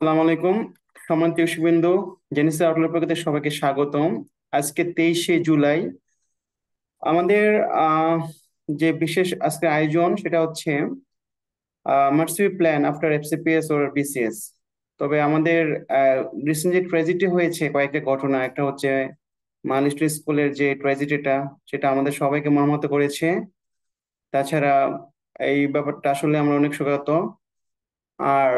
আসসালামু আলাইকুম। সম্মানিত দর্শকবৃন্দ, জেনেসিস আউটলুক পক্ষ থেকে সবাইকে স্বাগতম। আজকে 23শে জুলাই আমাদের আহ যে বিশেষ আজকে আয়োজন সেটা হচ্ছে মার্সিভ প্ল্যান আফটার এফসিপিএস ওর বিসিএস। তবে আমাদের রিসেন্ট যে ট্র্যাজেডি হয়েছে, কয়েকটা ঘটনা, একটা হচ্ছে মালিস্ট্রি স্কুলের যে ট্র্যাজেডিটা, সেটা আমাদের সবাইকে মর্মাহত করেছে। তাছাড়া এই ব্যাপারটা আসলে আমরা অনেক শোকাহত। আর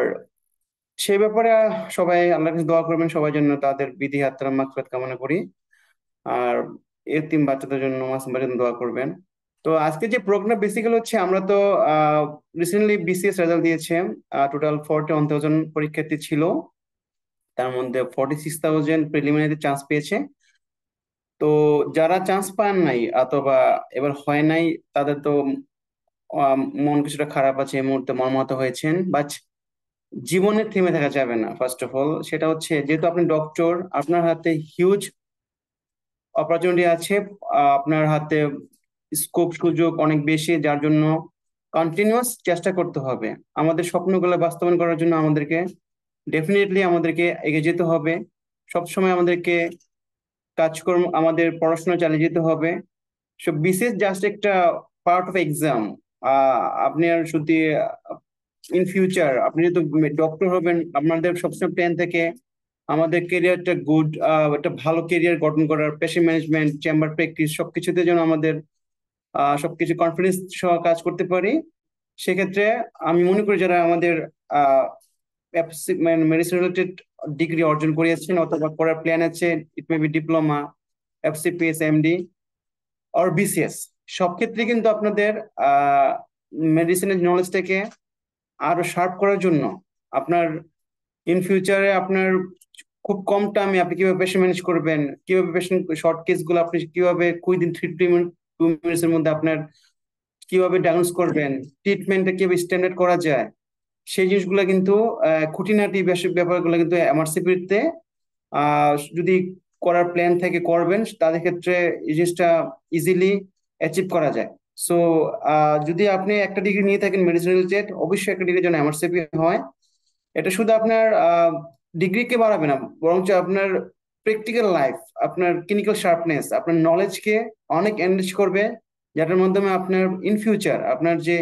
সেই ব্যাপারে সবাই আল্লাহর কাছে দোয়া করবেন, সবার জন্য তাদের বিধি আত্মার মাগফিরাত কামনা করি। আর এতিম বাচ্চাদের জন্য মাসুমের জন্য দোয়া করবেন। তো আজকে যে প্রোগ্রাম বেসিক্যালি হচ্ছে, আমরা তো রিসেন্টলি বিসিএস রেজাল্ট দিয়েছে। টোটাল 41,000 পরীক্ষার্থী ছিল, তার মধ্যে 46,000 প্রিলিমিনারি চান্স পেয়েছে। তো যারা চান্স পান নাই অথবা এবার হয় নাই, তাদের তো মন কিছুটা খারাপ আছে, এই মুহূর্তে মর্মাহত হয়েছেন। বাট জীবনে থেমে থাকা যাবে না। ফার্স্ট অফ অল সেটা হচ্ছে, যেহেতু আপনি ডক্টর, আপনার হাতে হিউজ অপরচুনিটি আছে। আপনার হাতে স্কোপ সুযোগ অনেক বেশি, যার জন্য কন্টিনিউয়াস চেষ্টা করতে হবে। আমাদের স্বপ্নগুলো বাস্তবায়ন করার জন্য আমাদেরকে এগিয়ে যেতে হবে। সবসময় আমাদেরকে কাজকর্ম, আমাদের পড়াশোনা চালিয়ে যেতে হবে। সো বিসিএস জাস্ট একটা পার্ট অফ এক্সাম। আপনি আর যদি ইন ফিউচার আপনি যেহেতু ডক্টর হবেন, আপনাদের সবসময় প্ল্যান থেকে আমাদের কেরিয়ারটা একটা ভালো কেরিয়ার গঠন করার, পেশেন্ট ম্যানেজমেন্ট, চেম্বার প্র্যাকটিস সবকিছুতে যেন আমাদের সবকিছু কনফিডেন্স সহ কাজ করতে পারি। সেক্ষেত্রে আমি মনে করি, যারা আমাদের আহ মেডিসিন রিলেটেড ডিগ্রি অর্জন করিয়েছেন অথবা করার প্ল্যান আছে, it may be diploma, FCPS, MD or BCS, সব ক্ষেত্রে কিন্তু আপনাদের মেডিসিনের নলেজটাকে আরো শার্প করার জন্য, আপনার ইন ফিউচারে আপনার খুব কম টাইমে আপনি কিভাবে পেশেন্ট ম্যানেজ করবেন, কিভাবে পেশেন্ট শর্ট কেস গুলো আপনি কিভাবে উইদিন 2 মিনিটস এর মধ্যে আপনার কিভাবে ডায়াগনোস করবেন, ট্রিটমেন্টটা কিভাবে স্ট্যান্ডার্ড করা যায়, সেই জিনিসগুলো কিন্তু খুঁটিনাটি ব্যাপারগুলো কিন্তু এমআরসিপি তে যদি করার প্ল্যান থেকে করবেন, তাদের ক্ষেত্রে এই জিনিসটা ইজিলি অ্যাচিভ করা যায়। সো যদি আপনি একটা ডিগ্রি নিয়ে থাকেন মেডিসিন রিলেটেড, অবশ্যই একটা ডিগ্রি যেন এমআরসিপি হয়। এটা শুধু আপনার ডিগ্রিকে বাড়াবে না, বরঞ্চ আপনার প্র্যাকটিক্যাল লাইফ, আপনার ক্লিনিক্যাল শার্পনেস, আপনার নলেজকে অনেক এনরিচ করবে। যেটার মাধ্যমে আপনার ইন ফিউচার আপনার যে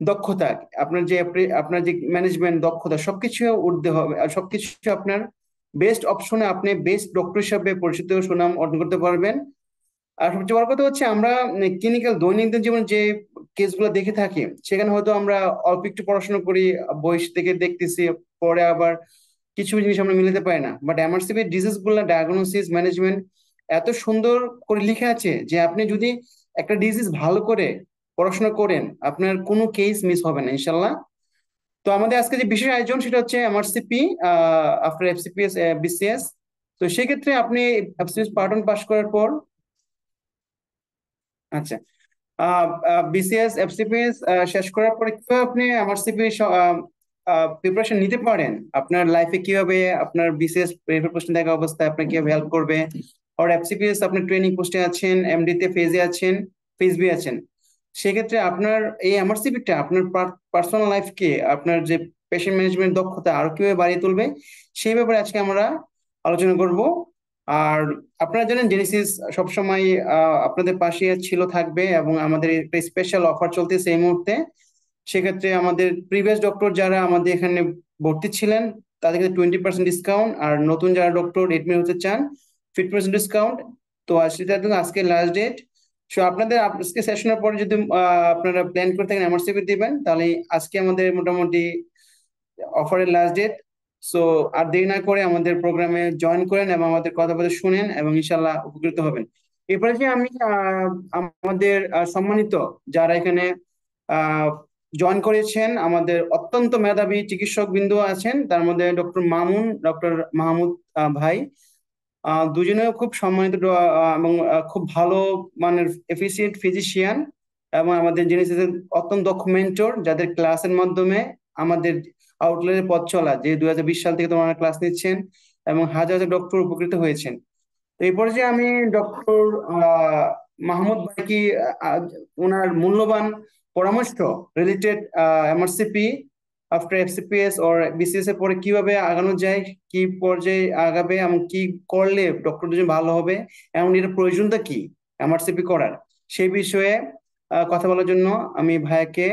দক্ষতা, আপনার যে ম্যানেজমেন্ট দক্ষতা, সবকিছু উঠতে হবে। আর সবকিছু আপনার বেস্ট অপশনে আপনি বেস্ট ডক্টর হিসাবে পরিচিত সুনাম অর্জন করতে পারবেন। আর সবচেয়ে বড় কথা হচ্ছে, আমরা ক্লিনিক্যাল দৈনন্দিন জীবনে যে কেসগুলো দেখে থাকি, সেখানে হয়তো আমরা অল্প একটু পড়াশোনা করি, বই থেকে দেখতেছি, পরে আবার কিছু জিনিস আমরা মিলাতে পারি না। বাট এমআরসিপি ডিজিজ গুলো ডায়াগনোসিস ম্যানেজমেন্ট এত সুন্দর করে লিখে আছে যে আপনি যদি একটা ডিজিজ ভালো করে পড়াশোনা করেন, আপনার কোনো কেস মিস হবে না ইনশাল্লাহ। তো আমাদের আজকে যে বিশেষ আয়োজন সেটা হচ্ছে এমআরসিপি আফটার এফসিপিএস বিসিএস। তো সেক্ষেত্রে আপনি এফসিপিএস পার্ট ওয়ান পাস করার পর, আচ্ছা, বিসিএস এফসিপিএস শেষ করার পরে কিভাবে আপনি এমআরসিপি প্রিপারেশন নিতে পারেন, আপনার লাইফে কিভাবে আপনার বিসিএস প্রিপারেশন থাকা অবস্থায় আপনাকে কিভাবে হেল্প করবে। আর এফসিপিএস আপনি ট্রেনিং পোস্টে আছেন, এমডি তে ফেজে আছেন, ফেজ বি আছেন, সেক্ষেত্রে আপনার এই এমআরসিপিটা আপনার পার্সোনাল লাইফকে, আপনার যে পেশেন্ট ম্যানেজমেন্ট দক্ষতা আরো কিভাবে বাড়িয়ে তুলবে, সেই ব্যাপারে আজকে আমরা আলোচনা করব। আর আপনারা জানেন জেনেসিস সবসময় আপনাদের পাশে ছিল, থাকবে, এবং আমাদের একটা স্পেশাল অফার চলতেছে এই মুহূর্তে। সেক্ষেত্রে আমাদের প্রিভিয়াস ডক্টর যারা আমাদের এখানে ভর্তি ছিলেন, তাদেরকে 20% ডিসকাউন্ট, আর নতুন যারা ডক্টর এডমিট হতে চান 50% ডিসকাউন্ট। তো সেটা কিন্তু আজকে লাস্ট ডেট। সো আপনাদের আজকে সেশনের পরে যদি আপনারা প্ল্যান করে থাকেন এমআরসিপি দিবেন, তাহলে আজকে আমাদের মোটামুটি অফারের লাস্ট ডেট। সো আর দেরি না করে আমাদের প্রোগ্রামে জয়েন করেন এবং আমাদের কথাবার্তা শুনেন, এবং ইনশাল্লাহ উপকৃত হবেন। এরপরে যে আমি আমাদের সম্মানিত যারা এখানে জয়েন করেছেন, আমাদের অত্যন্ত মেধাবী চিকিৎসক বিন্দু আছেন, তার মধ্যে ডক্টর মামুন, ডক্টর মাহমুদ ভাই, দুজনেও খুব সম্মানিত এবং খুব ভালো মানের এফিসিয়েন্ট ফিজিশিয়ান, এবং আমাদের যিনি ছিলেন অত্যন্ত দক্ষ মেন্টর, যাদের ক্লাসের মাধ্যমে আমাদের আউটলেটের পথ চলা, যে 2020 সাল থেকে তোমার ক্লাস নিচ্ছেন এবং হাজার হাজার ডক্টর উপকৃত হয়েছেন। তো এই পর্যায়ে আমি ডক্টর মাহমুদ ভাইকে আহ, ওনার মূল্যবান পরামর্শ রিলেটেড এমআরসিপি আফটার এফসিপিএস ওর বিসিএস এর পরে কিভাবে আগানো যায়, কি পর্যায়ে আগাবে এবং কি করলে ডক্টরদের জন্য ভালো হবে, এবং এর প্রয়োজনটা কি এমআরসিপি করার, সেই বিষয়ে কথা বলার জন্য আমি ভাইয়াকে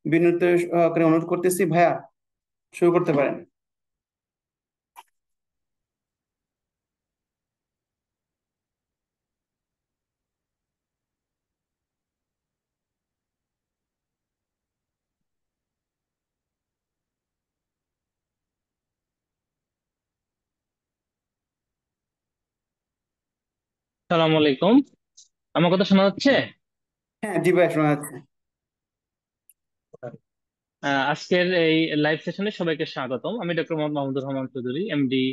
বিনীত করে অনুরোধ করতেছি। ভাইয়া, শুরু করতে পারেন। সালাম আলাইকুম। আমার কথা শোনা যাচ্ছে? হ্যাঁ জি ভাইয়া, শোনা যাচ্ছে। আজকের এই লাইভ সেশনে সবাইকে স্বাগতম। আমি doctor Mohammad Mahmudur Rahman Chowdhury, MD,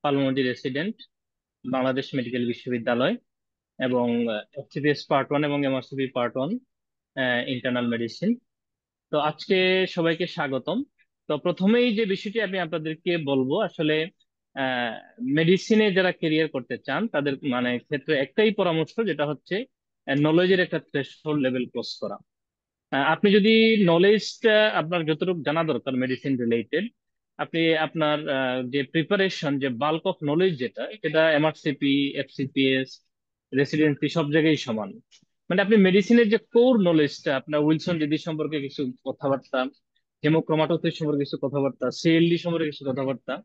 pulmonology resident, Bangladesh medical বিশ্ববিদ্যালয়, এবং এফসিপিএস পার্ট 1 এবং এমআরসিপি পার্ট 1, ইন্টারনাল মেডিসিন। তো আজকে সবাইকে স্বাগতম। তো প্রথমেই যে বিষয়টি আমি আপনাদেরকে বলবো, আসলে মেডিসিনে যারা কেরিয়ার করতে চান তাদের মানে ক্ষেত্রে একটাই পরামর্শ, যেটা হচ্ছে নলেজের একটা থ্রেশহোল্ড লেভেল ক্রস করা। আপনি যদি নলেজটা আপনার যতটুকু জানা দরকার মেডিসিন রিলেটেড, আপনি আপনার যে প্রিপারেশন, যে বাল্ক অফ নলেজ যেটা, সেটা এমআরসিপি, এফসিপিএস, রেসিডেন্সি সব জায়গায় সমান। মানে আপনি মেডিসিনের যে কোর নলেজটা, আপনার উইলসন ডিজিজ সম্পর্কে কিছু কথাবার্তা, হেমোক্রোমাটোসিস সম্পর্কে কিছু কথাবার্তা, সিএলডি সম্পর্কে কিছু কথাবার্তা।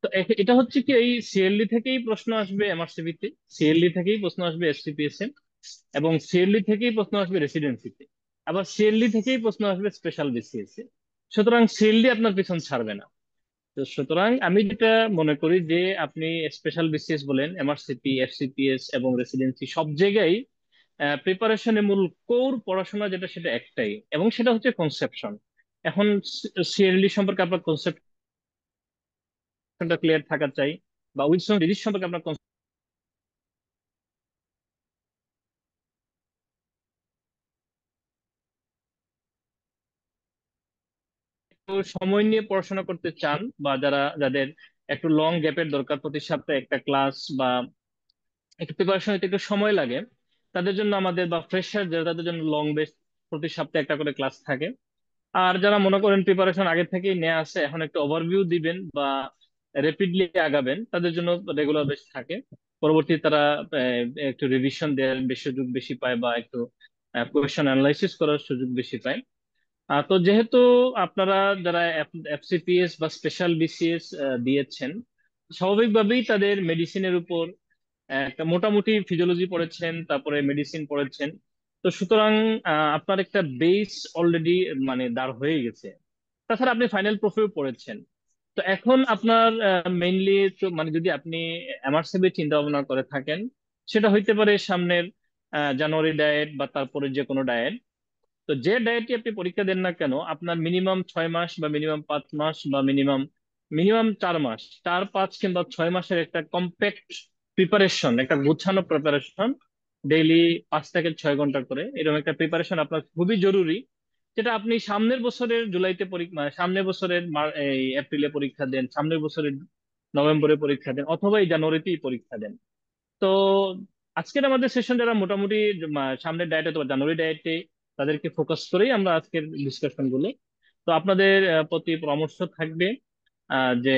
তো এটা হচ্ছে কি, এই সিএলডি থেকেই প্রশ্ন আসবে এমআরসিপি তে, সিএলডি থেকেই প্রশ্ন আসবে এসসিপিএস এ, এবং সিএলডি থেকেই প্রশ্ন আসবে রেসিডেন্সিতে, আবার সিএলডি থেকেই প্রশ্ন আসবে স্পেশাল বিসিএস এ। সুতরাং সিএলডি আপনার পিছন ছাড়বে না। তো সুতরাং আমি যেটা মনে করি যে আপনি স্পেশাল বিসিএস বলেন, এমআরসিপি, এফসিপিএস এবং রেসিডেন্সি সব জায়গায় প্রিপারেশনের মূল কোর পড়াশোনা যেটা, সেটা একটাই, এবং সেটা হচ্ছে কনসেপশন। এখন সিএলডি সম্পর্কে আপনার কনসেপশনটা ক্লিয়ার থাকা চাই, বা উইলসন ডিজিজ সম্পর্কে আপনার একটু সময় নিয়ে পড়াশোনা করতে চান, বা যাদের একটু লং গ্যাপের দরকার, প্রতি সপ্তাহে একটা ক্লাস বা একটু প্রিপারেশন নিতে একটু সময় লাগে, তাদের জন্য আমাদের, বা ফ্রেশার যারা, তাদের জন্য লং বেস প্রতি সপ্তাহে একটা করে ক্লাস থাকে। আর যারা মনে করেন প্রিপারেশন আগে থেকেই নেওয়া আছে, এখন একটু ওভারভিউ দিবেন বা র্যাপিডলি আগাবেন, তাদের জন্য রেগুলার বেস থাকে। পরবর্তী তারা একটু রিভিশন দেওয়ার বেশি সুযোগ বেশি পায়, বা একটু কোয়েশ্চেন অ্যানালাইসিস করার সুযোগ বেশি পায়। তো যেহেতু আপনারা যারা এফসিপিএস বা স্পেশাল বিসিএস দিয়েছেন, স্বাভাবিকভাবেই তাদের মেডিসিনের উপর একটা মোটামুটি ফিজিওলজি পড়েছেন, তারপরে মেডিসিন পড়েছেন। তো সুতরাং আপনার একটা বেস অলরেডি মানে দাঁড় হয়ে গেছে। তাছাড়া আপনি ফাইনাল প্রুফেও পড়েছেন। তো এখন আপনার মেইনলি, তো মানে যদি আপনি এমআরসিবি চিন্তা ভাবনা করে থাকেন, সেটা হইতে পারে সামনের জানুয়ারি ডায়েট বা তারপরে যে কোনো ডায়েট। তো যে ডায়েটে আপনি পরীক্ষা দেন না কেন, আপনার মিনিমাম 6 মাস বা মিনিমাম 5 মাস বা মিনিমাম মিনিমাম 4 মাস, 4, 5 কিংবা 6 মাসের একটা কম্প্যাক্ট প্রিপারেশন, একটা গুছানো প্রিপারেশন, ডেইলি 5 থেকে 6 ঘন্টা করে এরকম একটা প্রিপারেশন আপনার খুবই জরুরি। যেটা আপনি সামনের বছরের জুলাইতে পরীক্ষা, মানে সামনের বছরের এই এপ্রিলে পরীক্ষা দেন, সামনের বছরের নভেম্বরে পরীক্ষা দেন, অথবা এই জানুয়ারিতেই পরীক্ষা দেন। তো আজকের আমাদের সেশন যারা মোটামুটি সামনের ডায়েটে অথবা জানুয়ারি ডায়েটে, তাদেরকে ফোকাস করেই আমরা আজকের ডিসকাশন গুলো। তো আপনাদের প্রতি পরামর্শ থাকবে যে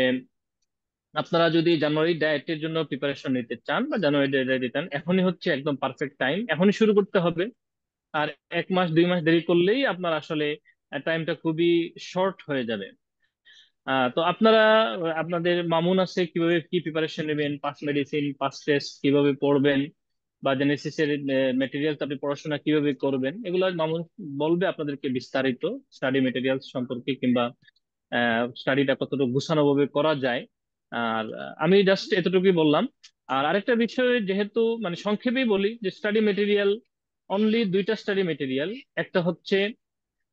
আপনারা যদি জানুয়ারি ডায়েটের জন্য প্রিপারেশন নিতে চান, বা জানুয়ারি ডায়েটে দিতে চান, এখনই হচ্ছে একদম পারফেক্ট টাইম, এখনই শুরু করতে হবে। আর 1 মাস 2 মাস দেরি করলেই আপনার আসলে টাইমটা খুবই শর্ট হয়ে যাবে। তো আপনারা আপনাদের মামুন আছে, কিভাবে কি প্রিপারেশন নেবেন, পাস মেডিসিন, পাস টেস্ট কিভাবে পড়বেন, বা যে নেসেসারি মেটেরিয়ালস আপনি পড়াশোনা কিভাবে করবেন, এগুলো মামুন বলবে আপনাদেরকে বিস্তারিত, স্টাডি মেটেরিয়ালস সম্পর্কে, কিংবা স্টাডিটা কতটুকু গুছানো ভাবে করা যায়। আর আমি জাস্ট এতটুকুই বললাম। আর আরেকটা বিষয়, যেহেতু মানে সংক্ষেপেই বলি, যে স্টাডি মেটেরিয়াল, অনলি দুইটা স্টাডি মেটেরিয়াল। একটা হচ্ছে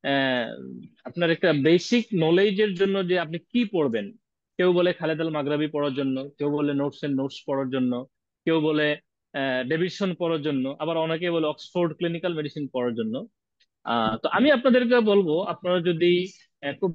আহ, আপনার একটা বেসিক নলেজের জন্য, যে আপনি কি পড়বেন। কেউ বলে খালেদ আল মাগরাবি পড়ার জন্য, কেউ বলে নোটস এন্ড নোটস পড়ার জন্য, কেউ বলে ডেভিডসন পড়ার জন্য, আবার অনেকে বলে অক্সফোর্ড ক্লিনিক্যাল মেডিসিন পড়ার জন্য। তো আমি আপনাদেরকে বলবো, আপনারা যদি খুব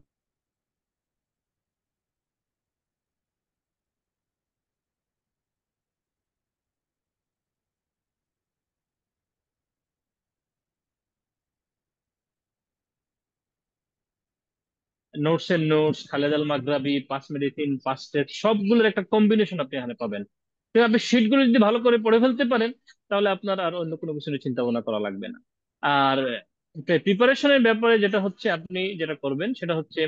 নোটস এর নোটস, খালেদ আল মাগরাবি, পাস মেডিসিন, পাস টেস্ট, সবগুলোর একটা কম্বিনেশন আপনি এখানে পাবেন। তো আপনি শিটগুলো যদি ভালো করে পড়ে ফেলতে পারেন, তাহলে আপনার আর অন্য কোনো কিছু নিয়ে চিন্তা ভাবনা করা লাগবে না। আর প্রিপারেশনের ব্যাপারে যেটা হচ্ছে, আপনি যেটা করবেন সেটা হচ্ছে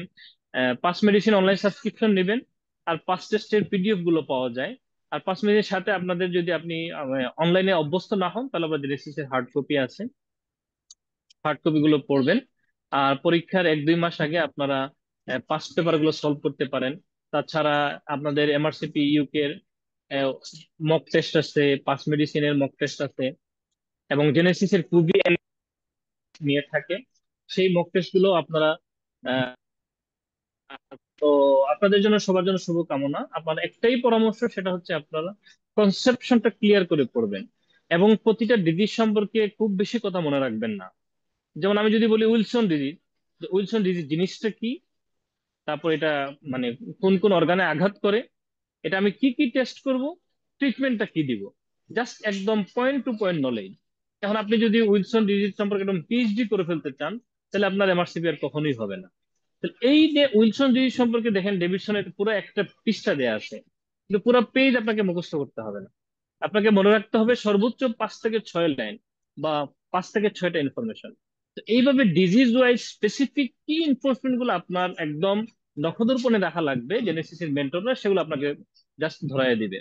পাস মেডিসিন অনলাইন সাবস্ক্রিপশন নেবেন। আর পাস টেস্টের পিডিএফ গুলো পাওয়া যায়। আর পাস মেডিসিনের সাথে আপনাদের, যদি আপনি অনলাইনে অভ্যস্ত না হন, তাহলে আবার জেনেসিসের হার্ড কপি আছে, হার্ড কপি গুলো পড়বেন। আর পরীক্ষার 1-2 মাস আগে আপনারা পাস পেপার গুলো সলভ করতে পারেন। তাছাড়া আপনাদের এমআরসিপি ইউকে এর মক টেস্ট আছে, পাস মেডিসিনের মক টেস্ট আছে, এবং জেনেসিস এর খুবই নিয়ে থাকে। সেই মক টেস্ট গুলো আপনারা আহ, তো আপনাদের জন্য, সবার জন্য শুভকামনা। আপনার একটাই পরামর্শ, সেটা হচ্ছে আপনারা কনসেপশনটা ক্লিয়ার করে পড়বেন, এবং প্রতিটা ডিজিজ সম্পর্কে খুব বেশি কথা মনে রাখবেন না। যেমন আমি যদি বলি উইলসন ডিজিজ, উইলসন ডিজিজ জিনিসটা কি, তারপর এটা মানে কোন কোন অর্গানে আঘাত করে, এটা আমি কি কি টেস্ট করব, ট্রিটমেন্টটা কি দিব, জাস্ট একদম পয়েন্ট টু পয়েন্ট নলেজ। এখন আপনি যদি উইলসন ডিজিজ সম্পর্কে একদম পিএইচডি করে ফেলতে চান, তাহলে আপনার এমআরসিপি আর কখনোই হবে না। তো এই যে উইলসন ডিজিজ সম্পর্কে দেখেন, ডেভিডসনের পুরো একটা পৃষ্ঠা দেয়া আছে, কিন্তু পুরো পেজ আপনাকে মুখস্থ করতে হবে না। আপনাকে মনে রাখতে হবে সর্বোচ্চ 5 থেকে 6 লাইন, বা 5 থেকে 6টা ইনফরমেশন। তো এইভাবে ডিজিজ ওয়াইজ স্পেসিফিক কি ইনফরমেশন গুলো আপনার একদম নখদর্পণে দেখা লাগবে, জেনেসিসের মেন্টররা সেগুলো আপনাকে জাস্ট ধরায় দিবে।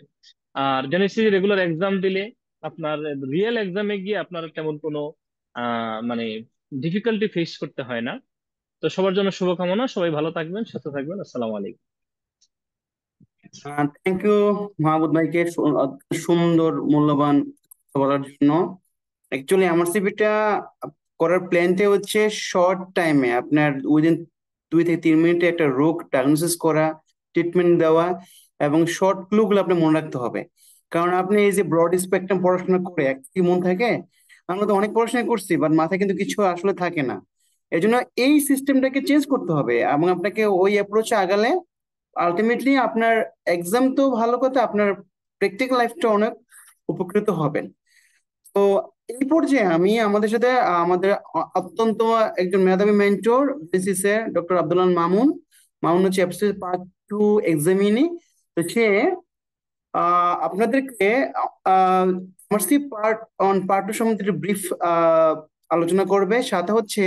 আর জেনেসিস রেগুলার এক্সাম দিলে আপনার রিয়েল এক্সামে গিয়ে আপনার তেমন কোনো মানে ডিফিকাল্টি ফেস করতে হয় না। তো সবার জন্য শুভকামনা, সবাই ভালো থাকবেন, সুস্থ থাকবেন। আসসালামু আলাইকুম। থ্যাংক ইউ মাহমুদ ভাইকে সুন্দর মূল্যবান কথা বলার জন্য। অ্যাকচুয়ালি এমআরসিপিটা করার প্ল্যানটা হচ্ছে শর্ট টাইমে আপনার উইদিন 2 থেকে 3 মিনিটে একটা রোগ ডায়াগনোসিস করা, ট্রিটমেন্ট দেওয়া, এবং শর্ট ক্লু গুলো আপনি মনে রাখতে হবে। কারণ আপনি এই যে ব্রড স্পেকট্রাম পড়াশোনা করে এক কি মন থাকে, আমরা তো অনেক পড়াশোনা করছি বাট মাথায় কিন্তু কিছু আসলে থাকে না। এই জন্য এই সিস্টেমটাকে চেঞ্জ করতে হবে, এবং আপনাকে ওই অ্যাপ্রোচে আগালে আলটিমেটলি আপনার এক্সাম তো ভালো কথা, আপনার প্র্যাকটিক্যাল লাইফটা অনেক উপকৃত হবেন। তো এই পর্যায়ে আমি আমাদের সাথে আমাদের অত্যন্ত একজন মেধাবী মেন্টর বিসিসে ডক্টর আব্দুল্লাহ মামুন। মামুন হচ্ছে এফসিসি পার্ট 2 এক্সামিনি। তো সে আপনাদেরকে এমআরসি পার্ট 2 সম্বন্ধে ব্রিফ আলোচনা করবে। সাথে হচ্ছে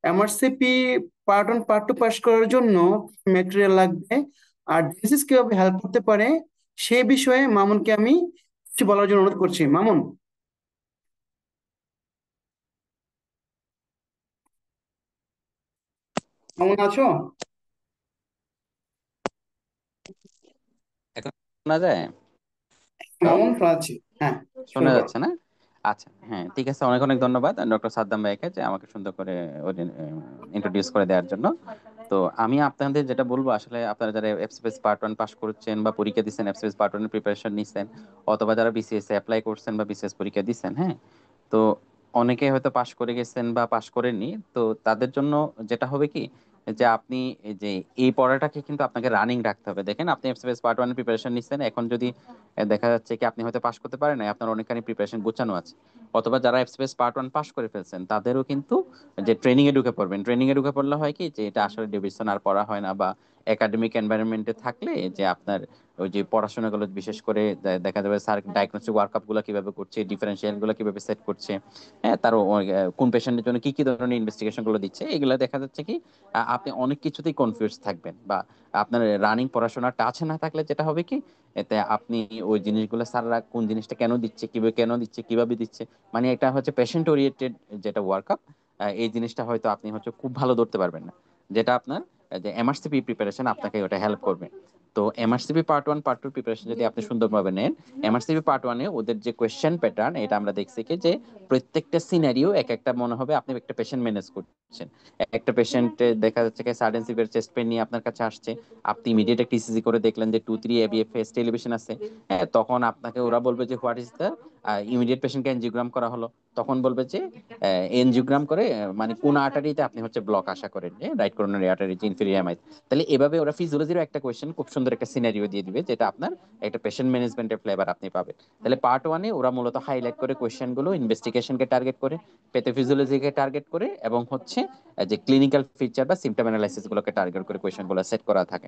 এমআরসিপি পার্ট 1 পার্ট 2 পাস করার জন্য ম্যাটেরিয়াল লাগবে, আর ডিসিস কিভাবে হেল্প করতে পারে সে বিষয়ে মামুনকে আমি কিছু বলার জন্য অনুরোধ করছি। মামুন, কেমন আছো? এখন শোনা যায়? হ্যালো, মামুন আছি, হ্যাঁ, শুরু শোনা করো। যাচ্ছে না? আচ্ছা, হ্যাঁ, ঠিক আছে। অনেক অনেক ধন্যবাদ ডক্টর সাদ্দাম ভাইকে, যে আমাকে সুন্দর করে ইন্ট্রোডিউস করে দেওয়ার জন্য। তো আমি আপনাদের যেটা বলবো, আসলে আপনারা যারা এফসিপিএস পার্ট 1 পাস করছেন বা পরীক্ষা দিচ্ছেন, এফসিপিএস পার্ট 1 এর প্রিপারেশন নিচ্ছেন, অথবা যারা বিসিএস অ্যাপ্লাই করছেন বা বিসিএস পরীক্ষা দিচ্ছেন, হ্যাঁ, তো অনেকে হয়তো পাশ করে গেছেন বা পাশ করেননি। তো তাদের জন্য যেটা হবে কি, যে আপনি এই যে এই পড়াটাকে কিন্তু আপনাকে রানিং রাখতে হবে। দেখেন, আপনি এফসিপিএস পার্ট 1 এর প্রিপারেশন নিচ্ছেন, এখন যদি দেখা যাচ্ছে কি আপনি হয়তো পাশ করতে পারেন না, আপনার অনেকখানি প্রিপারেশন গোছানো আছে, অথবা যারা এফসিপিএস পার্ট 1 পাস করে ফেলছেন, তাদেরও কিন্তু যে ট্রেনিং এ ঢুকে পড়বেন। ট্রেনিং এ ঢুকে পড়লে হয় কি, যে এটা আসলে ডিভিশন আর পড়া হয় না, বা একাডেমিক এনভায়রনমেন্টে থাকলে যে আপনার ওই যে পড়াশোনাগুলো, বিশেষ করে দেখা যাবে স্যার ডায়াগনস্টিক ওয়ার্কআপ গুলো কিভাবে করছে, ডিফারেন্সিয়াল গুলো কিভাবে সেট করছে, হ্যাঁ, তার কোন পেশেন্টের জন্য কি কি ধরনের ইনভেস্টিগেশন গুলো দিচ্ছে, এগুলো দেখা যাচ্ছে কি আপনি অনেক কিছুতেই কনফিউজ থাকবেন, বা আপনার রানিং পড়াশোনা টাচ না থাকলে যেটা হবে কি, এতে আপনি ওই জিনিসগুলো স্যাররা কোন জিনিসটা কেন দিচ্ছে, কিভাবে কেন দিচ্ছে, কিভাবে দিচ্ছে, মানে এটা হচ্ছে পেশেন্ট ওরিয়েন্টেড যেটা ওয়ার্কআপ, এই জিনিসটা হয়তো আপনি হচ্ছে খুব ভালো ধরতে পারবেন না, যেটা আপনার যে এমআরসিপি প্রিপারেশন আপনাকে ওটা হেল্প করবে। তো এমআরসিপি পার্ট 1 পার্ট 2 প্রিপারেশন যদি আপনি সুন্দরভাবে নেন, এমআরসিপি পার্ট 1 এ ওদের যে কোয়েশ্চেন প্যাটার্ন, এটা আমরা দেখছি কি, যে প্রত্যেকটা সিনারিও এক একটা মনে হবে আপনি একটা পেশেন্ট ম্যানেজ করছেন। একটা পেশেন্ট দেখা যাচ্ছে কি সাডেন সিভিয়ার চেস্ট পেন নিয়ে আপনার কাছে আসছে, আপনি ইমিডিয়েট একটা ইসিজি করে দেখলেন যে 2-3 ABFS টেলিভিশন আছে, হ্যাঁ, তখন আপনাকে ওরা বলবে যে হোয়াট ইজ দ্য ইমিডিয়েট পেশেন্টকে এনজিওগ্রাম করা হলো, তখন বলবে যে এনজিওগ্রাম করে মানে কোন আর্টারিতে আপনি হচ্ছে ব্লক আশা করেন, রাইট করোনারি আর্টারি ইনফেরিয়র এমাইস। তাহলে এভাবে ওরা ফিজিওলজিরও একটা কোয়েশ্চেন খুব সুন্দর একটা সিনারিও দিয়ে দিবে, যেটা আপনার একটা পেশেন্ট ম্যানেজমেন্টের ফ্লেভার আপনি পাবেন। তাহলে পার্ট ওয়ানে ওরা মূলত হাইলাইট করে কোয়েশ্চেন গুলো ইনভেস্টিগেশনকে টার্গেট করে, প্যাথোফিজিওলজিকে টার্গেট করে, এবং হচ্ছে যে ক্লিনিক্যাল ফিচার বা সিমটম অ্যানালাইসিস গুলোকে টার্গেট করে কোয়েশ্চেন গুলো সেট করা থাকে।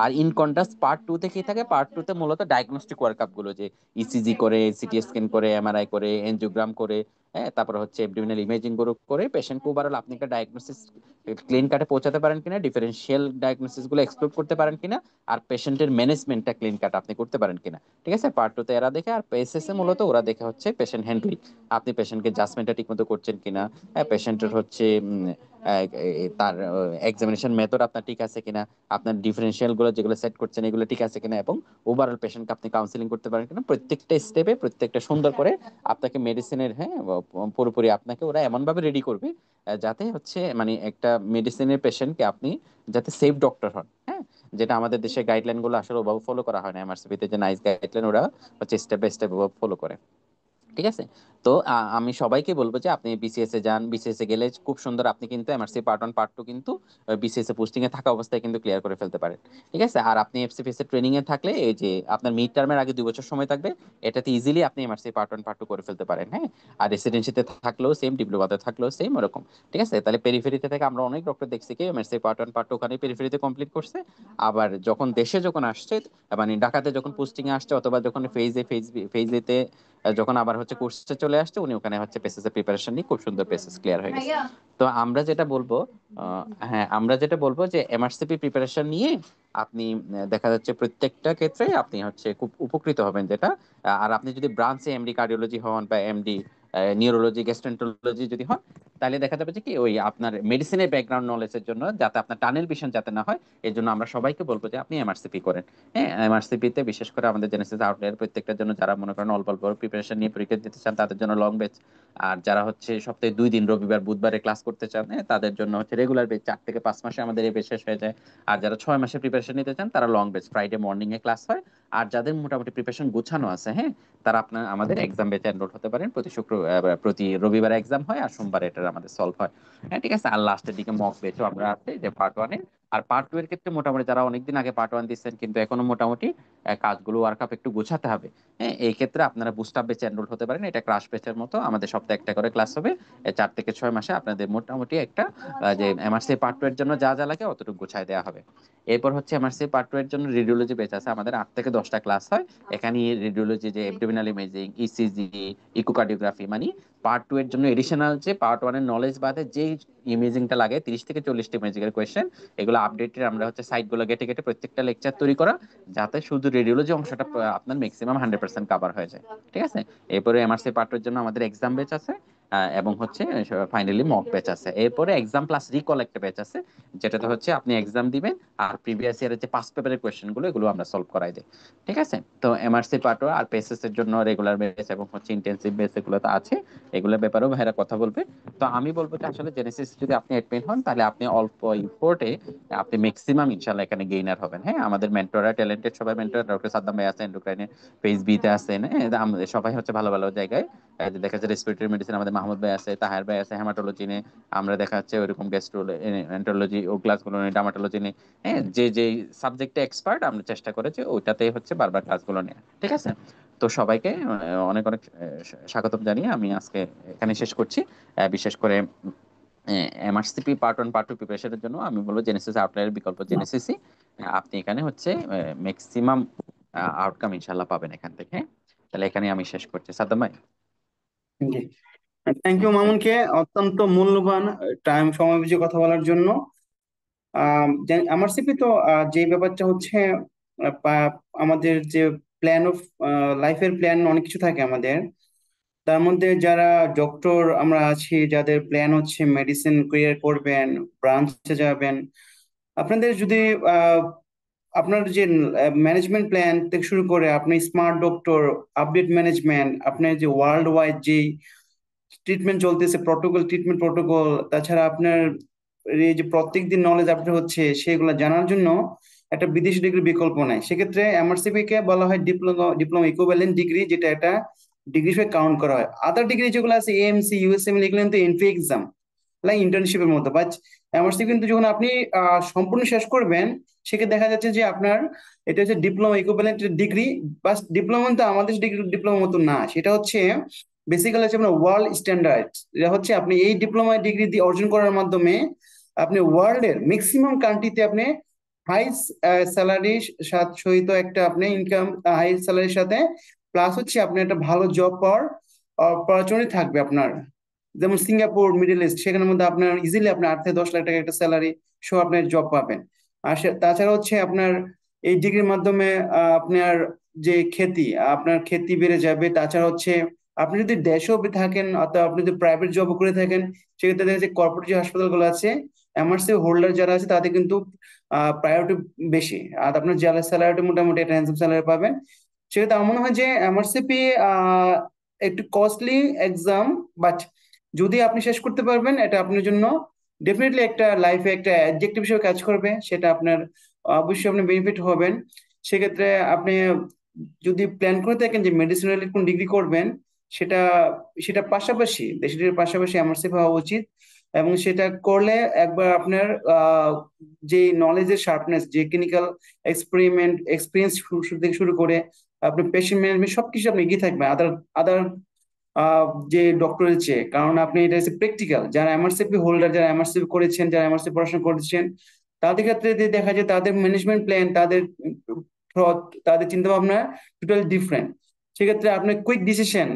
আর ইন কন্ট্রাস্ট পার্ট টু তে কি থাকে, পার্ট টু তে মূলত ডায়াগনস্টিক ওয়ার্কআপ গুলো, যে ইসিজি করে, সিটি স্ক্যান করে, এমআরআই করে, এনজিওগ্রাম করে, হ্যাঁ, তারপর হচ্ছে এবডোমিনাল ইমেজিং গ্রুপ করে পেশেন্টকে ওভারঅল আপনি একটা ডায়াগনোসিস ক্লিন কাটে পৌঁছাতে পারেন কিনা, ডিফারেন্সিয়াল ডায়াগনোসিস গুলো এক্সপ্লোর করতে পারেন কিনা, আর পেশেন্টের ম্যানেজমেন্টটা ক্লিন কাট আপনি করতে পারেন কিনা। ঠিক আছে, পার্ট টু তে এরা দেখে। আর পেসেসে মূলত ওরা দেখে হচ্ছে পেশেন্ট হ্যান্ডলিং, আপনি পেশেন্টকে জাজমেন্টটা ঠিক মতো করছেন কিনা, পেশেন্টের হচ্ছে তার এক্সামিনেশন মেথড আপনার ঠিক আছে কিনা, আপনার ডিফারেন্সিয়াল গুলো যেগুলো সেট করছেন এগুলো ঠিক আছে কিনা, এবং ওভারঅল পেশেন্টকে আপনি কাউন্সিলিং করতে পারেন কিনা, প্রত্যেকটা স্টেপে প্রত্যেকটা সুন্দর করে আপনাকে মেডিসিনের, হ্যাঁ, পুরোপুরি আপনাকে ওরা এমন ভাবে রেডি করবে যাতে হচ্ছে মানে একটা মেডিসিনের পেশেন্টকে আপনি যাতে সেফ ডক্টর হন। হ্যাঁ, যেটা আমাদের দেশে গাইডলাইন গুলো আসলে ওভাবে ফলো করা হয় না, এমআরসিপিতে যে নাইস গাইডলাইন ওরা হচ্ছে স্টেপ বাই স্টেপ ফলো করে। ঠিক আছে। তো আমি সবাইকে বলবো যে আপনি বিসিএস এ যান, বিসিএস এ গেলে খুব সুন্দর আপনি কিন্তু MRC part one part two কিন্তু বিসিএস এ পোস্টিং এ থাকা অবস্থায় কিন্তু ক্লিয়ার করে ফেলতে পারেন। ঠিক আছে। আর আপনি এফসিপিএস এর ট্রেনিং এ থাকলে এই যে আপনার মিড টার্মের আগে 2 বছর সময় থাকবে, এটাতে ইজিলি আপনি MRC part one part two করে ফেলতে পারেন। হ্যাঁ, আর রেসিডেন্সিতে থাকলেও সেম, ডিপ্লোমাতে থাকলেও সেম ওরকম। ঠিক আছে। তাহলে পেরিফেরিতে থেকে আমরা অনেক ডক্টর দেখছি কি MRC part one part two ওখানে পেরিফেরিতে কমপ্লিট করছে, আবার যখন দেশে যখন আসছে মানে ঢাকাতে যখন পোস্টিং এ আসছে, অথবা যখন ফেজ এতে যখন আবার হচ্ছে কোর্সে চলে আসছে, উনি ওখানে হচ্ছে পেসেস এর প্রিপারেশন নিয়ে খুব সুন্দর পেসেস ক্লিয়ার হয়ে গেছে। তো আমরা যেটা বলবো, হ্যাঁ, আমরা যেটা বলবো যে এমআরসিপি প্রিপারেশন নিয়ে আপনি দেখা যাচ্ছে প্রত্যেকটা ক্ষেত্রে আপনি হচ্ছে খুব উপকৃত হবেন, যেটা আর আপনি যদি ব্রাঞ্চে এমডি কার্ডিওলজি হন বা এমডি নিউরোলজি গ্যাস্ট্রোএন্টারোলজি যদি হন, তাহলে দেখা যাবে যে কি ওই আপনার মেডিসিনের ব্যাকগ্রাউন্ড নলেজের জন্য যাতে আপনার টানেল ভিশন যাতে না হয়, এর জন্য আমরা সবাইকে বলবো যে আপনি এমআরসিপি করেন। হ্যাঁ, এমআরসিপি তে বিশেষ করে আমাদের জেনেসিস আউটলায়ার প্রত্যেকটার জন্য, যারা মনে করেন অল্প অল্প প্রিপারেশন নিয়ে পরীক্ষা দিতে চান তাদের জন্য লং ব্যাচ, আর যারা হচ্ছে সপ্তাহে 2 দিন রবিবার বুধবারে ক্লাস করতে চান, তাদের জন্য হচ্ছে রেগুলার ব্যাচ, 4 থেকে 5 মাসে আমাদের এই ব্যাচ শেষ হয়ে যায়। আর যারা 6 মাসে প্রিপারেশন নিতে চান তারা লং ব্যাচ, ফ্রাইডে মর্নিং এ ক্লাস হয়। আর যাদের মোটামুটি প্রিপারেশন গোছানো আছে, হ্যাঁ, তারা আপনার আমাদের এক্সাম ব্যাচে এনরোল হতে পারেন। প্রতি রবিবার এক্সাম হয়, আর সোমবার এটা আমাদের সলভ হয়। হ্যাঁ, ঠিক আছে। আর লাস্টের দিকে মক ব্যাচও আমরা আছে, যে পার্ট ওয়ানে। আর পার্ট টু এর ক্ষেত্রে মোটামুটি যারা অনেকদিন আগে পার্ট ওয়ান দিচ্ছেন কিন্তু এখনো মোটামুটি কাজগুলো ওয়ার্কআপ একটু গোছাতে হবে, হ্যাঁ, এই ক্ষেত্রে আপনারা বুস্টার ব্যাচে এনরোল হতে পারেন। এটা ক্রাশ ব্যাচের মতো, আমাদের সপ্তাহে একটা করে ক্লাস হবে। 4 থেকে 6 মাসে আপনাদের মোটামুটি একটা যে এমআরসি পার্ট টু এর জন্য যা যা লাগে অতটুকু গোছায় দেওয়া হবে। এরপর হচ্ছে এমআরসি পার্ট টু এর জন্য রেডিওলজি ব্যাচ আছে, আমাদের 8 থেকে 10টা ক্লাস হয়। এখানে রেডিওলজি যে এবডোমিনাল ইমেজিং, ইসিজি, ইকোকার্ডিওগ্রাফি, মানে পার্ট টু এর জন্য এডিশনাল যে পার্ট ওয়ান এর নলেজ বাদে যে ইমেজিংটা লাগে 30 থেকে 40টা ইমেজিং এর কোয়েশ্চেন, এগুলো আপডেটেড আমরা হচ্ছে সাইটগুলো ঘেটে ঘেটে প্রত্যেকটা লেকচার তৈরি করা, যাতে শুধু রেডিওলজি অংশটা আপনার ম্যাক্সিমাম 100% কাভার হয়ে যায়। ঠিক আছে। এরপরে এমআরসি পার্টের জন্য আমাদের এক্সাম ব্যাচ আছে, এবং হচ্ছে ফাইনালি মক ব্যাচ আছে। এরপরে এক্সাম প্লাস রিকল একটা ব্যাচ আছে, যেটাতে হচ্ছে আপনি এক্সাম দিবেন আর প্রিভিয়াস ইয়ারের যে পাস পেপারের কোয়েশ্চেন গুলো এগুলো আমরা সলভ করাই দিই। ঠিক আছে। তো এমআরসি পার্টও আর পেসেস এর জন্য রেগুলার ব্যাচ এবং হচ্ছে ইন্টেনসিভ ব্যাচ এগুলো তো আছে, এগুলোর ব্যাপারেও ভাইরা কথা বলবে। তো আমি বলবো যে আসলে জেনেসিস যদি আপনি অ্যাডমিন হন, তাহলে আপনি অল্প ইফোর্টে আপনি ম্যাক্সিমাম ইনশাল্লাহ এখানে গেইনার হবেন। হ্যাঁ, আমাদের মেন্টররা ট্যালেন্টেড, সবাই মেন্টর, ডক্টর সাদ্দাম ভাই আছেন, এন্ডোক্রাইনে ফেজ বি তে আছেন, হ্যাঁ, আমাদের সবাই হচ্ছে ভালো ভালো জায়গায়। দেখা যাচ্ছে রেসপিরেটরি মেডিসিন আমাদের মাহমুদ ভাই আছে, তাহের ভাই আছে, হেমাটোলজি নিয়ে আমরা দেখা যাচ্ছে ওইরকম গ্যাস্ট্রোএন্টারোলজি ও ক্লাসগুলো নিয়ে, ডার্মাটোলজি নিয়ে, হ্যাঁ, যে যে সাবজেক্টে এক্সপার্ট আমরা চেষ্টা করেছি ওইটাতে হচ্ছে বারবার ক্লাসগুলো নিয়ে। ঠিক আছে। তো সবাইকে অনেক অনেক স্বাগতম জানিয়ে আমি আজকে এখানে শেষ করছি। বিশেষ করে MRCP part one part two প্রিপারেশনের জন্য আমি বলবো জেনেসিস আউটলাইনের বিকল্প জেনেসিসই, আপনি এখানে হচ্ছে ম্যাক্সিমাম আউটকাম ইনশাল্লাহ পাবেন এখান থেকে। তাহলে এখানে আমি শেষ করছি, সাদ্দাম ভাই। জি, থ্যাংক ইউ মামুনকে, অত্যন্ত মূল্যবান টাইম সময় বুঝে কথা বলার জন্য। এমআরসিপি তো যে ব্যাপারটা হচ্ছে আমাদের যে প্ল্যান অফ লাইফের প্ল্যান অনেক কিছু থাকে আমাদের, তার মধ্যে যারা ডক্টর আমরা আছি, যাদের প্ল্যান হচ্ছে মেডিসিন ক্যারিয়ার করবেন, ব্রাঞ্চে যাবেন, আপনাদের যদি আপনার যে ম্যানেজমেন্ট প্ল্যান থেকে শুরু করে আপনি স্মার্ট ডক্টর, আপডেট ম্যানেজমেন্ট, আপনার যে ওয়ার্ল্ড ওয়াইড যে ট্রিটমেন্ট চলতেছে, ট্রিটমেন্ট প্রোটোকল, তাছাড়া আপনার এই যে প্রত্যেকদিন নলেজ আপডেট হচ্ছে সেগুলো জানার জন্য একটা বিদেশি ডিগ্রির বিকল্প নাই। সেক্ষেত্রে এমআরসিপি কে বলা হয় ডিপ্লোমা ইকুইভ্যালেন্ট ডিগ্রি, যেটা একটা ডিগ্রি হিসেবে কাউন্ট করা হয়। আদার ডিগ্রি যেগুলো আছে এএমসি, ইউএসএমএল, এগুলো কিন্তু এন্ট্রি এক্সাম, লাইক ইন্টার্নশিপের মতো। বাট এমআরসি কিন্তু যখন আপনি সম্পূর্ণ শেষ করবেন, সেক্ষেত্রে দেখা যাচ্ছে যে আপনার এটা হচ্ছে ডিপ্লোমা ইকুইভ্যালেন্ট ডিগ্রি। বাস ডিপ্লোমা তো আমাদের ডিগ্রি ডিপ্লোমা মতো না, সেটা হচ্ছে বেসিক্যালি হচ্ছে আপনার ওয়ার্ল্ড স্ট্যান্ডার্ড। এটা হচ্ছে আপনি এই ডিপ্লোমা ডিগ্রি দিয়ে অর্জন করার মাধ্যমে আপনি ওয়ার্ল্ডের ম্যাক্সিমাম কান্ট্রিতে আপনি হাই স্যালারির সাথে সহিত একটা আপনি ইনকাম, হাই স্যালারির সাথে প্লাস হচ্ছে আপনি একটা ভালো জব পাওয়ার অপরচুনিটি থাকবে আপনার। যেমন সিঙ্গাপুর, মিডল ইস্ট, সেখানের মধ্যে আপনার ইজিলি আপনার 8 থেকে 10 লাখ টাকা একটা স্যালারি সহ আপনার জব পাবেন। আর তাছাড়া হচ্ছে আপনার এই ডিগ্রির মাধ্যমে আপনার যে খ্যাতি, আপনার খ্যাতি বেড়ে যাবে। তাছাড়া হচ্ছে আপনি যদি দেশেও থাকেন অথবা আপনি যদি প্রাইভেট জব করে থাকেন, সেক্ষেত্রে দেখা যাচ্ছে কর্পোরেট যে হাসপাতালগুলো আছে, এমআরসি হোল্ডার যারা আছে তাদের কিন্তু প্রায়োরিটি বেশি, আর আপনার যারা স্যালারিটা মোটামুটি একটা হ্যান্ডসাম স্যালারি পাবেন। সেক্ষেত্রে আমার মনে হয় যে এমআরসিপি একটু কস্টলি এক্সাম, বাট যদি আপনি শেষ করতে পারবেন, এটা আপনার জন্য ডেফিনেটলি একটা লাইফে একটা অ্যাডজেক্টিভ হিসেবে কাজ করবে। সেটা আপনার অবশ্যই আপনি বেনিফিট হবেন। সেক্ষেত্রে আপনি যদি প্ল্যান করে থাকেন যে মেডিসিন রিলেটেড কোন ডিগ্রি করবেন, সেটা সেটা পাশাপাশি দেশের পাশাপাশি এমআরসিপি হওয়া উচিত। এবং সেটা করলে একবার আপনার যে নলেজের শার্পনেস, যে ক্লিনিক্যাল এক্সপিরিয়েন্স থেকে শুরু করে আপনি পেশেন্ট ম্যানেজমেন্ট সবকিছু আপনি এগিয়ে থাকবেন আদার আদার যে ডক্টরের চেয়ে। কারণ আপনি এটা হচ্ছে প্র্যাকটিক্যাল, যারা এমআরসিপি হোল্ডার, যারা এমআরসিপি করেছেন, যারা এমআরসিপি পড়াশোনা করেছেন, তাদের ক্ষেত্রে যে দেখা যায় তাদের ম্যানেজমেন্ট প্ল্যান, তাদের thought, তাদের চিন্তা ভাবনা টোটালি ডিফারেন্ট। সেক্ষেত্রে আপনার কুইক ডিসিশন,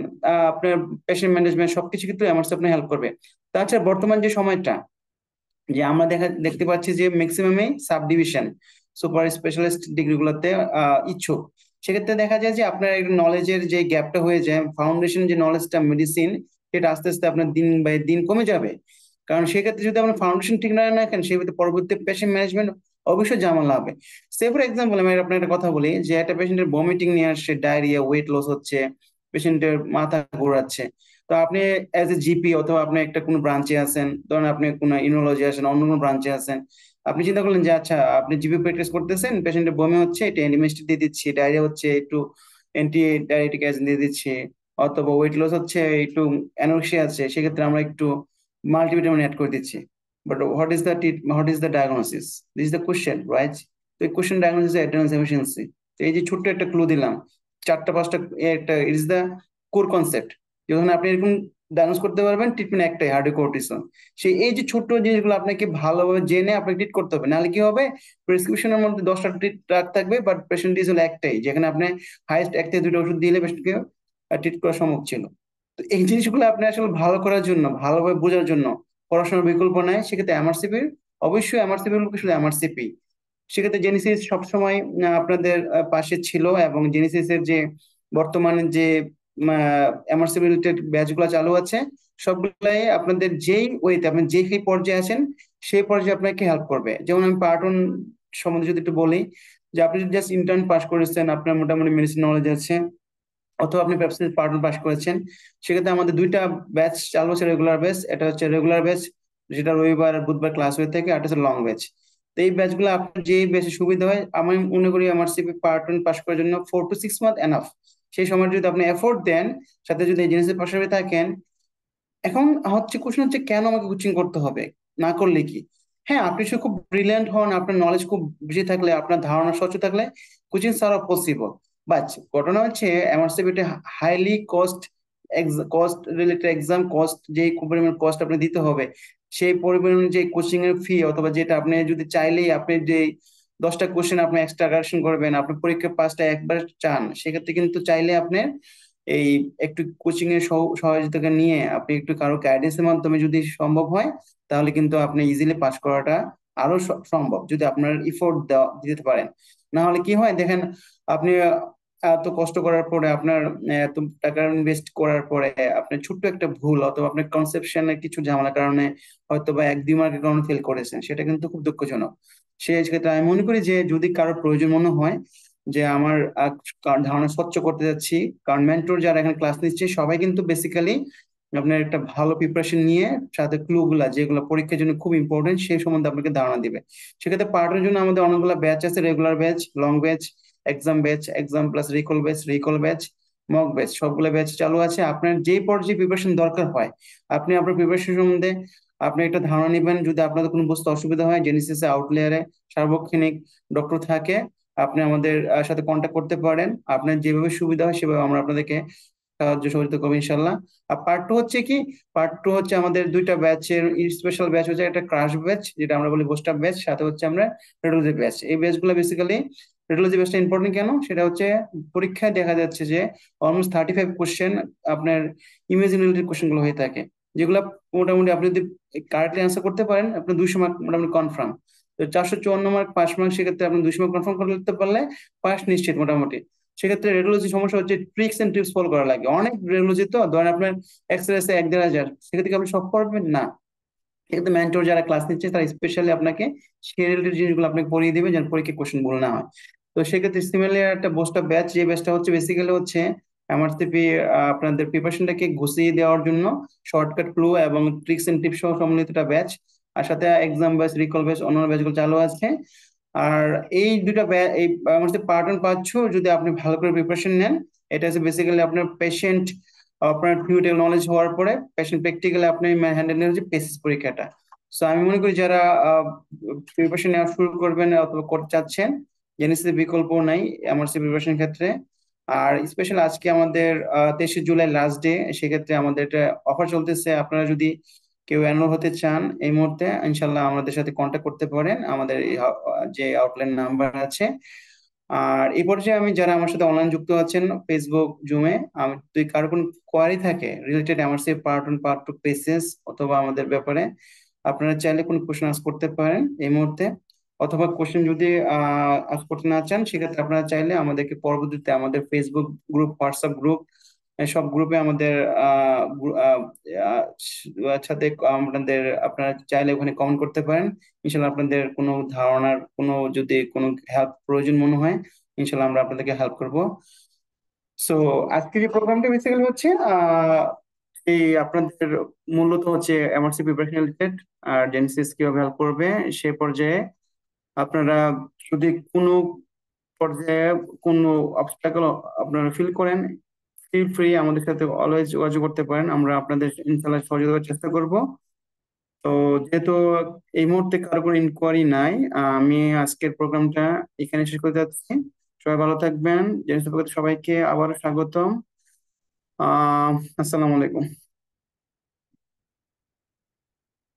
আপনার পেশেন্ট ম্যানেজমেন্ট সবকিছু কিন্তু এমআরসিপি আপনার হেল্প করবে। তাছাড়া বর্তমান যে সময়টা, যে আমরা দেখতে পাচ্ছি যে ম্যাক্সিমামই সাব ডিভিশন সুপার স্পেশালিস্ট ডিগ্রিগুলোতে ইচ্ছুক। সেক্ষেত্রে দেখা যায় যে আপনার নলেজের যে গ্যাপটা হয়ে যায়, ফাউন্ডেশন যে নলেজটা মেডিসিন, সেটা আস্তে আস্তে আপনার দিন বাই দিন কমে যাবে। কারণ সেক্ষেত্রে যদি আপনার ফাউন্ডেশন ঠিক না রাখেন, সেক্ষেত্রে পরবর্তী পেশেন্ট ম্যানেজমেন্ট অবশ্যই ঝামেলা হবে। সে ফর এক্সাম্পল আমি আপনার একটা কথা বলি, যে একটা পেশেন্টের ভমিটিং নিয়ে আসছে, ডায়রিয়া, ওয়েট লস হচ্ছে, পেশেন্টের মাথা ঘোরাচ্ছে। তো আপনি অ্যাজ এ জিপি অথবা আপনি একটা কোনো ব্রাঞ্চে আছেন, ধরেন আপনি কোনো ইউরোলজি আছেন, অন্য কোনো ব্রাঞ্চে আছেন, আপনি চিন্তা করলেন যে আচ্ছা আপনি জিপি প্র্যাকটিস করতেছেন, পেশেন্টের বমি হচ্ছে, এটা অ্যান্টিমিস্টিক দিয়ে দিচ্ছি, ডায়রিয়া হচ্ছে একটু অ্যান্টি ডায়রিটিক এজেন্ট দিয়ে দিচ্ছি, অথবা ওয়েট লস হচ্ছে একটু অ্যানোরেক্সিয়া আছে, সেক্ষেত্রে আমরা একটু মাল্টিভিটামিন অ্যাড করে দিচ্ছি। But what is the diagnosis? This is the question, right? তো এই কোশ্চেন ডায়াগনোসিস অ্যাড্রেনাল এফিসিয়েন্সি। তো এই যে ছোট্ট একটা ক্লু দিলাম, 4-5টা, একটা it is the core concept. যখন আপনি এরকম ডায়াগনোস করতে পারবেন, ট্রিটমেন্ট একটাই, হাইড্রোকোর্টিসন। সেই এই যে ছোট্ট জিনিসগুলো আপনাকে ভালোভাবে জেনে আপনাকে ট্রিট করতে হবে, নাহলে কি হবে, প্রেসক্রিপশনের মধ্যে 10টা ট্রিট থাকবে, বাট পেশেন্ট হলো একটাই, যেখানে আপনি হাইয়েস্ট 1 থেকে 2টা ওষুধ দিলে পেশেন্টকে ট্রিট করা সম্ভব ছিল। তো এই জিনিসগুলো আপনি আসলে ভালো করার জন্য, ভালোভাবে বোঝার জন্য পড়াশোনার বিকল্প নাই। সেক্ষেত্রে এমআরসিপির, অবশ্যই এমআরসিপি শুধু এমআরসিপি। সেক্ষেত্রে জেনেসিস সবসময় আপনাদের পাশে ছিল, এবং জেনেসিসের যে বর্তমানে যে এমআরসিপি রিলেটেড ব্যাচ গুলো চালু আছে, সবগুলাই আপনাদের যেই ওয়েতে আপনি যেই পর্যায়ে আছেন, সেই পর্যায়ে আপনাকে হেল্প করবে। যেমন আমি পার্টন সম্বন্ধে যদি একটু বলি, যে আপনি যদি জাস্ট ইন্টার্ন পাস করেছেন, আপনার মোটামুটি মেডিসিন নলেজ আছে, অথবা আপনি পেপসি পার্টন পাস করেছেন, সেক্ষেত্রে আমাদের 2টা ব্যাচ চালু আছে, রেগুলার ব্যাচ। এটা হচ্ছে রেগুলার ব্যাচ, যেটা রবিবার আর বুধবার ক্লাস হয়ে থাকে, আর এটা হচ্ছে লং ব্যাচ। তো এই ব্যাচগুলো আপনার যে বেশি সুবিধা হয়, আমি মনে করি আমার সিপি পার্টন পাস করার জন্য 4 to 6 মান্থ এনাফ। সেই সময় যদি আপনি এফোর্ট দেন, সাথে যদি এই জিনিসের পাশাপাশি থাকেন। এখন হচ্ছে কোশ্চেন হচ্ছে কেন আমাকে কোচিং করতে হবে, না করলে কি? হ্যাঁ, আপনি যদি খুব ব্রিলিয়ান্ট হন, আপনার নলেজ খুব বেশি থাকলে, আপনার ধারণা স্বচ্ছ থাকলে কোচিং ছাড়া পসিবল। বাট ঘটনা হচ্ছে MRCP highly cost related exam, cost যে পরিমাণ কস্ট আপনি দিতে হবে, সেই পরিমাণ যে কোচিং এর ফি, অথবা যেটা আপনি যদি চাইলেই আপনি যে 10টা কোশ্চেন আপনি এক্সট্রা কারেকশন করবেন, আপনি পরীক্ষা পাসটা একবার চান, সেক্ষেত্রে কিন্তু চাইলে আপনি এই একটু কোচিং এর সহযোগিতা নিয়ে, আপনি একটু কারো গাইডেন্স এর মাধ্যমে যদি সম্ভব হয়, তাহলে কিন্তু আপনি ইজিলি পাস করাটা আরো সম্ভব, যদি আপনার ইফোর্ট দিতে পারেন। না হলে কি হয় দেখেন, আপনি এত কষ্ট করার পরে, আপনার এত টাকা ইনভেস্ট করার পরে, আপনি ছোট্ট একটা ভুল অথবা আপনার কনসেপশনের কিছু ঝামেলার কারণে হয়তো বা 1-2 মার্কের কারণে ফেল করেছেন, সেটা কিন্তু খুব দুঃখজনক। সেই ক্ষেত্রে আমি মনে করি যে যদি কারো প্রয়োজন মনে হয় যে আমার ধারণা স্বচ্ছ করতে যাচ্ছি, কারণ মেন্টর যারা এখানে ক্লাস নিচ্ছে সবাই কিন্তু বেসিক্যালি আপনার একটা ভালো প্রিপারেশন নিয়ে, সাথে ক্লু গুলা যেগুলো পরীক্ষার জন্য খুব ইম্পর্টেন্ট, সেই সম্বন্ধে আপনাকে ধারণা দিবে। সেক্ষেত্রে পার্টের জন্য আমাদের অনেকগুলো ব্যাচ আছে, regular batch, long batch, exam batch, exam plus recall batch, recall batch, mock batch, সবগুলো ব্যাচ চালু আছে। আপনার যে পর্যায়ে প্রিপারেশন দরকার হয়, আপনি আপনার প্রিপারেশন সম্বন্ধে আপনি একটা ধারণা নেবেন। যদি আপনাদের কোনো বুঝতে অসুবিধা হয়, জেনেসিসে আউটলেয়ারে সার্বক্ষণিক ডক্টর থাকে, আপনি আমাদের সাথে কন্ট্যাক্ট করতে পারেন। আপনার যেভাবে সুবিধা হয় সেভাবে আমরা আপনাদেরকে সাহায্য সহযোগিতা করবো ইনশাল্লাহ। আর পার্ট 2 হচ্ছে কি, পার্ট 2 হচ্ছে আমাদের দুইটা ব্যাচের স্পেশাল ব্যাচ হচ্ছে, একটা ক্রাশ ব্যাচ যেটা আমরা বলি বুস্ট আপ ব্যাচ, সাথে হচ্ছে আমরা রেডিওলজি ব্যাচ। এই ব্যাচগুলো বেসিক্যালি, রেডিওলজি ব্যাচটা ইম্পর্টেন্ট কেন, সেটা হচ্ছে পরীক্ষায় দেখা যাচ্ছে যে অলমোস্ট 35 কোশ্চেন আপনার ইমেজিং রিলেটেড কোশ্চেন গুলো হয়ে থাকে, যেগুলো মোটামুটি আপনি যদি কারেক্টলি অ্যান্সার করতে পারেন আপনার 200 মার্ক মোটামুটি কনফার্ম। তো 454 মার্ক, 5 মার্ক, সেক্ষেত্রে আপনি 200 মার্ক কনফার্ম করতে পারলে পাস নিশ্চিত মোটামুটি। সেক্ষেত্রে রেডিওলজি সমস্যা হচ্ছে ট্রিক্স এন্ড টিপস ফলো করা লাগে অনেক। রেডিওলজি তো ধরেন আপনার এক্সরে 1-1.5 হাজার, সেক্ষেত্রে আপনি সব পারবেন না। কিন্তু মেন্টর যারা ক্লাস নিচ্ছে তারা স্পেশালি আপনাকে সেই রিলেটেড জিনিসগুলো আপনাকে পড়িয়ে দিবে যেন পরীক্ষা কোশ্চেন ভুল না হয়। তো সেক্ষেত্রে সিমিলার একটা বোস্ট অফ ব্যাচ, যে ব্যাচটা হচ্ছে বেসিক্যালি হচ্ছে এমআরসিপি আপনাদের প্রিপারেশনটাকে গুছিয়ে দেওয়ার জন্য শর্টকাট ক্লু এবং ট্রিক্স এন্ড টিপস সহ সম্মিলিত একটা ব্যাচ। আর সাথে এক্সাম ব্যাচ, রিকল ব্যাচ, অন্যান্য ব্যাচগুলো চালু আছে। আর এই দুটা এই পার্ট 1 পার্ট 2 যদি আপনি ভালো করে প্রিপারেশন নেন, এটা হচ্ছে বেসিক্যালি আপনার পেশেন্ট, আপনার থিওরিটিক্যাল নলেজ হওয়ার পরে পেশেন্ট প্র্যাকটিক্যালি আপনি হ্যান্ডেল নেওয়া হচ্ছে পেসিস পরীক্ষাটা। সো আমি মনে করি যারা প্রিপারেশন নেওয়া শুরু করবেন অথবা করতে চাচ্ছেন, জেনেসিস বিকল্প নাই এমআরসি প্রিপারেশন ক্ষেত্রে। আর স্পেশাল আজকে আমাদের 23শে জুলাই লাস্ট ডে, সেক্ষেত্রে আমাদের একটা অফার চলতেছে। আপনারা যদি কেউ এনরোল হতে চান এই মুহূর্তে, ইনশাল্লাহ আমাদের সাথে কন্ট্যাক্ট করতে পারেন, আমাদের এই যে আউটলাইন নাম্বার আছে। আর এই পর্যায়ে আমি যারা আমার সাথে অনলাইন যুক্ত আছেন ফেসবুক, জুমে, আমি যদি কারো কোনো কোয়ারি থাকে রিলেটেড এমআরসি পার্ট 1 পার্ট 2 পেসেস অথবা আমাদের ব্যাপারে, আপনারা চাইলে কোনো কোশ্চেন আস্ক করতে পারেন এই মুহূর্তে। অথবা কোশ্চেন যদি আস্ক করতে না চান, সেক্ষেত্রে আপনারা চাইলে আমাদেরকে পরবর্তীতে আমাদের ফেসবুক গ্রুপ, হোয়াটসঅ্যাপ গ্রুপ, সব গ্রুপে আমাদের সাথে আপনাদের, আপনারা চাইলে ওখানে কমেন্ট করতে পারেন। ইনশাল্লাহ আপনাদের কোনো ধারণার কোনো যদি কোনো হেল্প প্রয়োজন মনে হয়, ইনশাল্লাহ আমরা আপনাদেরকে হেল্প করব। সো আজকের এই প্রোগ্রামটা বেসিক্যালি হচ্ছে এই আপনাদের মূলত হচ্ছে এমআরসি প্রিপারেশন রিলেটেড, আর জেনেসিস কিভাবে হেল্প করবে সে পর্যায়ে। আপনারা যদি কোনো পর্যায়ে কোনো অবস্টাকল আপনারা ফিল করেন, ফিল ফ্রি আমাদের সাথে অলওয়েজ যোগাযোগ করতে পারেন, আমরা আপনাদের ইনশাল্লাহ সহযোগিতা করার চেষ্টা করব। তো যেহেতু এই মুহূর্তে কারো কোনো ইনকোয়ারি নাই, আমি আজকের প্রোগ্রামটা এখানে শেষ করতে যাচ্ছি। সবাই ভালো থাকবেন। জেনেসিস সবাইকে আবারও স্বাগতম। আসসালামু আলাইকুম।